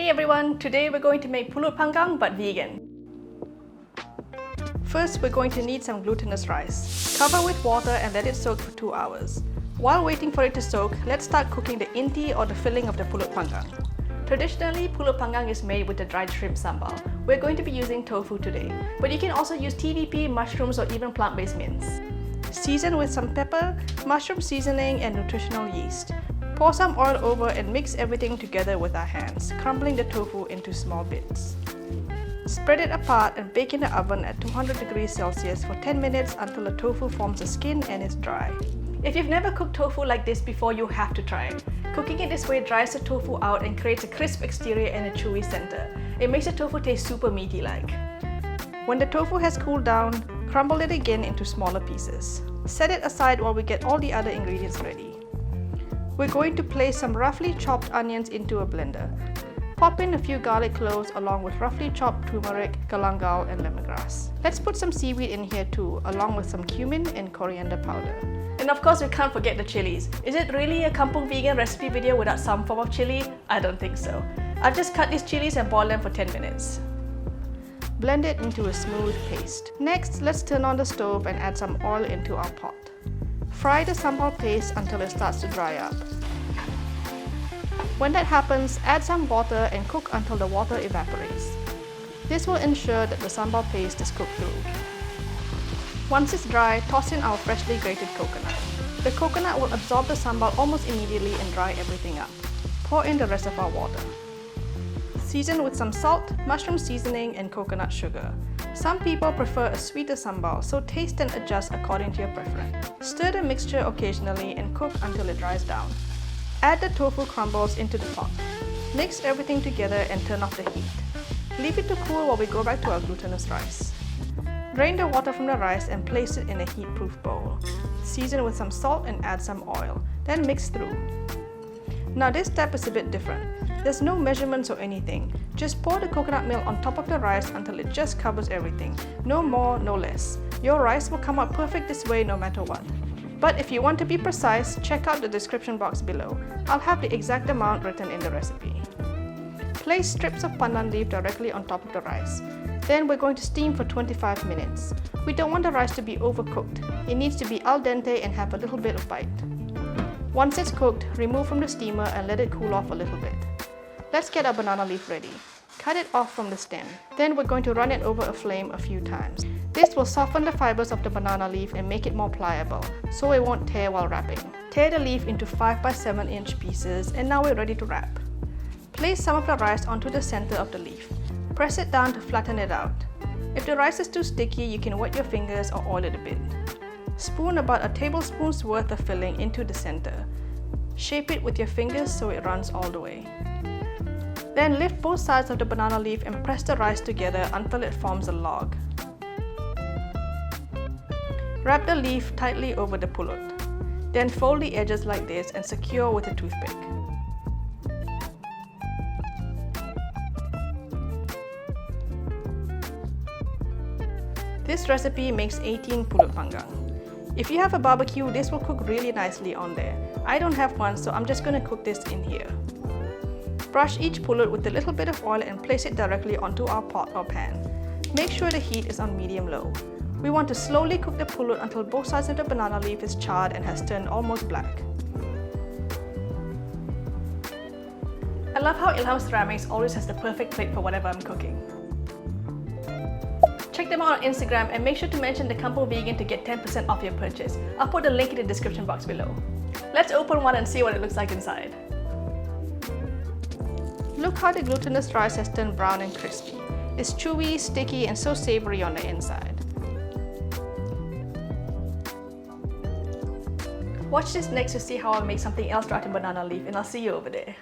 Hey everyone, today we're going to make Pulut Panggang but vegan. First, we're going to need some glutinous rice. Cover with water and let it soak for 2 hours. While waiting for it to soak, let's start cooking the inti or the filling of the Pulut Panggang. Traditionally, Pulut Panggang is made with the dried shrimp sambal. We're going to be using tofu today, but you can also use TVP, mushrooms, or even plant-based mince. Season with some pepper, mushroom seasoning, and nutritional yeast. Pour some oil over and mix everything together with our hands, crumbling the tofu into small bits. Spread it apart and bake in the oven at 200 degrees Celsius for 10 minutes until the tofu forms a skin and is dry. If you've never cooked tofu like this before, you have to try it. Cooking it this way dries the tofu out and creates a crisp exterior and a chewy center. It makes the tofu taste super meaty-like. When the tofu has cooled down, crumble it again into smaller pieces. Set it aside while we get all the other ingredients ready. We're going to place some roughly chopped onions into a blender. Pop in a few garlic cloves along with roughly chopped turmeric, galangal, and lemongrass. Let's put some seaweed in here too, along with some cumin and coriander powder. And of course, we can't forget the chilies. Is it really a kampung vegan recipe video without some form of chili? I don't think so. I've just cut these chilies and boiled them for 10 minutes. Blend it into a smooth paste. Next, let's turn on the stove and add some oil into our pot. Fry the sambal paste until it starts to dry up. When that happens, add some water and cook until the water evaporates. This will ensure that the sambal paste is cooked through. Once it's dry, toss in our freshly grated coconut. The coconut will absorb the sambal almost immediately and dry everything up. Pour in the rest of our water. Season with some salt, mushroom seasoning, and coconut sugar. Some people prefer a sweeter sambal, so taste and adjust according to your preference. Stir the mixture occasionally and cook until it dries down. Add the tofu crumbles into the pot. Mix everything together and turn off the heat. Leave it to cool while we go back to our glutinous rice. Drain the water from the rice and place it in a heat-proof bowl. Season with some salt and add some oil, then mix through. Now this step is a bit different. There's no measurements or anything. Just pour the coconut milk on top of the rice until it just covers everything. No more, no less. Your rice will come out perfect this way no matter what. But if you want to be precise, check out the description box below. I'll have the exact amount written in the recipe. Place strips of pandan leaf directly on top of the rice. Then we're going to steam for 25 minutes. We don't want the rice to be overcooked. It needs to be al dente and have a little bit of bite. Once it's cooked, remove from the steamer and let it cool off a little bit. Let's get our banana leaf ready. Cut it off from the stem. Then we're going to run it over a flame a few times. This will soften the fibers of the banana leaf and make it more pliable, so it won't tear while wrapping. Tear the leaf into 5 by 7 inch pieces, and now we're ready to wrap. Place some of the rice onto the center of the leaf. Press it down to flatten it out. If the rice is too sticky, you can wet your fingers or oil it a bit. Spoon about a tablespoon's worth of filling into the center. Shape it with your fingers so it runs all the way. Then lift both sides of the banana leaf and press the rice together until it forms a log. Wrap the leaf tightly over the pulut. Then fold the edges like this and secure with a toothpick. This recipe makes 18 Pulut Panggang. If you have a barbecue, this will cook really nicely on there. I don't have one, so I'm just going to cook this in here. Brush each pulut with a little bit of oil and place it directly onto our pot or pan. Make sure the heat is on medium-low. We want to slowly cook the pulut until both sides of the banana leaf is charred and has turned almost black. I love how Ilham Ceramics always has the perfect plate for whatever I'm cooking. Check them out on Instagram and make sure to mention the Kampung Vegan to get 10% off your purchase. I'll put a link in the description box below. Let's open one and see what it looks like inside. Look how the glutinous rice has turned brown and crispy. It's chewy, sticky, and so savory on the inside. Watch this next to see how I'll make something else wrapped in banana leaf, and I'll see you over there.